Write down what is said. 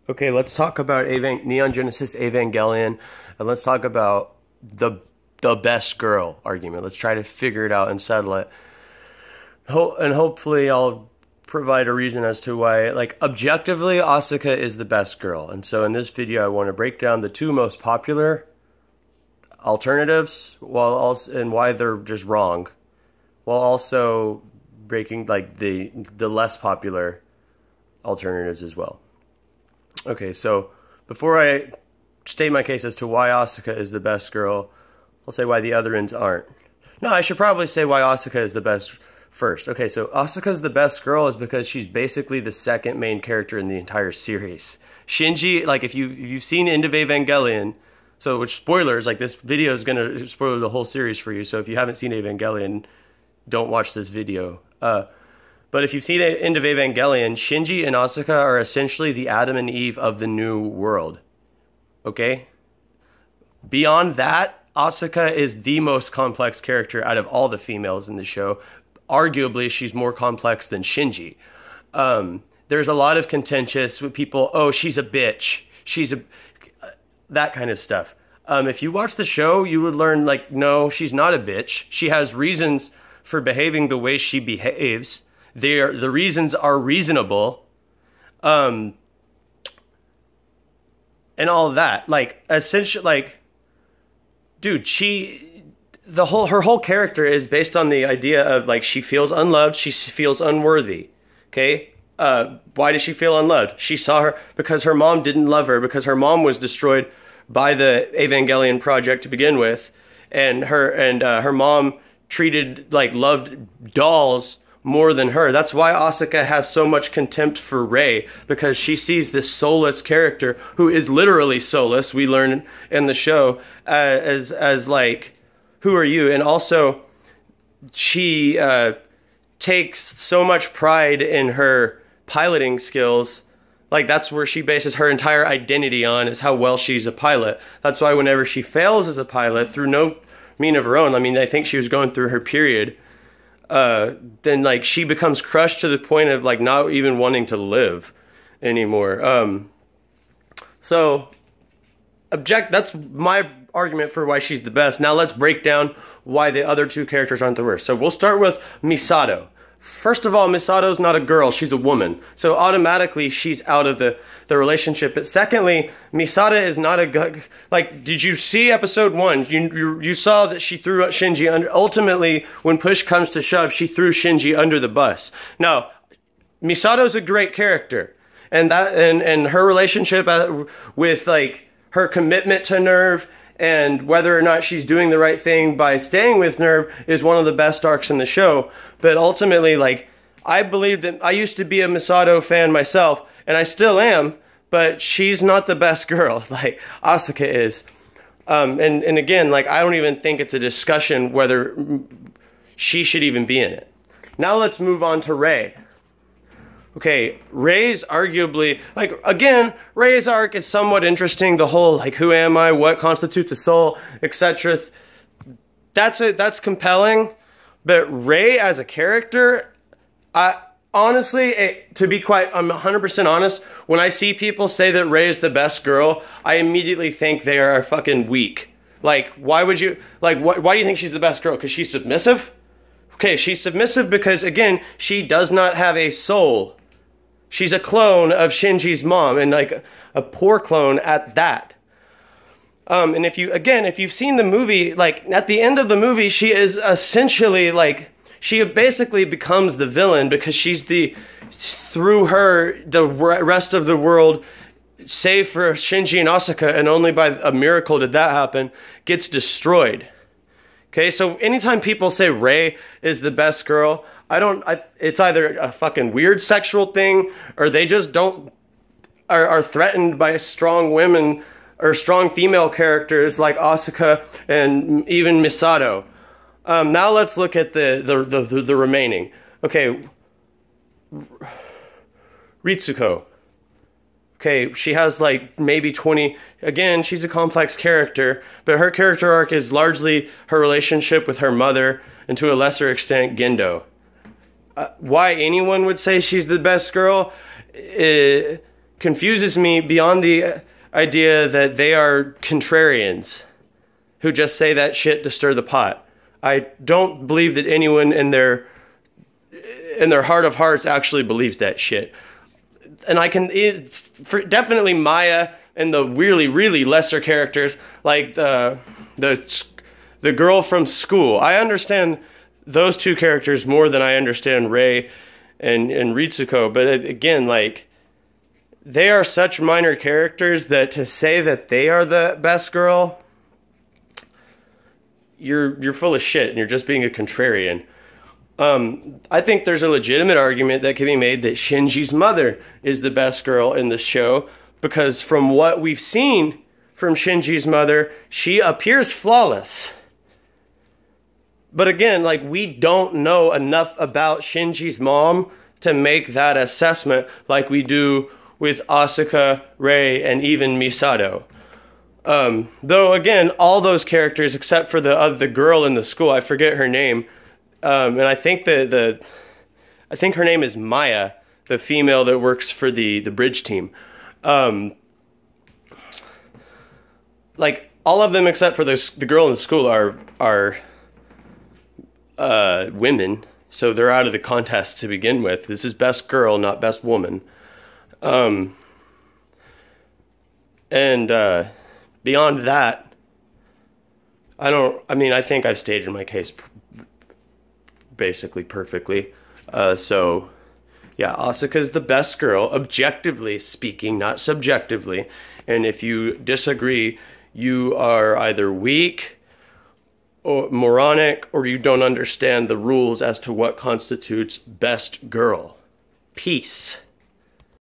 Okay, let's talk about Neon Genesis Evangelion, and let's talk about the best girl argument. Let's try to figure it out and settle it. And hopefully I'll provide a reason as to why, like, objectively, Asuka is the best girl. And so in this video, I want to break down the two most popular alternatives and why they're just wrong, while also breaking, like, the less popular alternatives as well. Okay, so before I state my case as to why Asuka is the best girl, I'll say why the other ends aren't. No, I should probably say why Asuka is the best first. Okay, so Asuka's the best girl is because she's basically the second main character in the entire series. Shinji, like, if you've seen End of Evangelion, so, which spoilers, like, this video is going to spoil the whole series for you, so if you haven't seen Evangelion, don't watch this video. But if you've seen End of Evangelion, Shinji and Asuka are essentially the Adam and Eve of the new world. Okay? Beyond that, Asuka is the most complex character out of all the females in the show. Arguably, she's more complex than Shinji. There's a lot of contentious with people, oh, she's a bitch. That kind of stuff. If you watch the show, you would learn, like, no, she's not a bitch. She has reasons for behaving the way she behaves. The reasons are reasonable, and all of that. Like, essentially, like, dude, her whole character is based on the idea of, like, she feels unloved, she feels unworthy. Okay, why does she feel unloved? She saw her because her mom didn't love her, because her mom was destroyed by the Evangelion project to begin with, and her mom loved dolls more than her. That's why Asuka has so much contempt for Rei, because she sees this soulless character who is literally soulless, we learn in the show, as like, who are you? And also, she takes so much pride in her piloting skills. Like, that's where she bases her entire identity on, is how well she's a pilot. That's why whenever she fails as a pilot, through no mean of her own, I mean, I think she was going through her period, then, like, she becomes crushed to the point of, like, not even wanting to live anymore. So that's my argument for why she's the best. Now let's break down why the other two characters aren't the worst. So we'll start with Misato. First of all, Misato's not a girl, she's a woman. So automatically she's out of the relationship. But secondly, Misato is not a, like, did you see episode 1? You saw that she threw Shinji under. Ultimately, when push comes to shove, she threw Shinji under the bus. Now, Misato's a great character. And her relationship with, like, her commitment to NERV, and whether or not she's doing the right thing by staying with NERV, is one of the best arcs in the show. But ultimately, like, I believe that I used to be a Misato fan myself, and I still am, but she's not the best girl like Asuka is. And again, like, I don't even think it's a discussion whether she should even be in it. Now let's move on to Rei. Okay, Rei's arguably, like, again, Rei's arc is somewhat interesting. The whole, like, who am I, what constitutes a soul, etc. That's compelling. But Rei as a character, honestly, to be quite, I'm 100% honest, when I see people say that Rei is the best girl, I immediately think they are fucking weak. Like, why would you, like, why do you think she's the best girl? Because she's submissive? Okay, she's submissive because, again, she does not have a soul. She's a clone of Shinji's mom, and, like, a poor clone at that. And if you've seen the movie, like, at the end of the movie, she is essentially, like, she basically becomes the villain, because through her, the rest of the world, save for Shinji and Asuka, and only by a miracle did that happen, gets destroyed. Okay, so anytime people say Rei is the best girl, it's either a fucking weird sexual thing, or they just are threatened by strong women, or strong female characters like Asuka and even Misato. Now let's look at the remaining. Okay, Ritsuko. Okay, she has, like, maybe 20... Again, she's a complex character, but her character arc is largely her relationship with her mother, and to a lesser extent, Gendo. Why anyone would say she's the best girl confuses me beyond the idea that they are contrarians who just say that shit to stir the pot. I don't believe that anyone in their heart of hearts actually believes that shit. And I can, definitely Maya and the really, really lesser characters, like the girl from school. I understand those two characters more than I understand Rei and Ritsuko. But again, like, they are such minor characters that to say that they are the best girl, you're full of shit and you're just being a contrarian. I think there's a legitimate argument that can be made that Shinji's mother is the best girl in the show, because from what we've seen from Shinji's mother, she appears flawless. But again, like, we don't know enough about Shinji's mom to make that assessment like we do with Asuka, Rei, and even Misato. Though again, all those characters except for the girl in the school, I forget her name, and I think I think her name is Maya, the female that works for the bridge team. Like, all of them except for the girl in the school are women, so they're out of the contest to begin with. This is best girl, not best woman. Beyond that, I think I've stated my case basically perfectly. So yeah, Asuka's the best girl, objectively speaking, not subjectively. And if you disagree, you are either weak or moronic, or you don't understand the rules as to what constitutes best girl. Peace.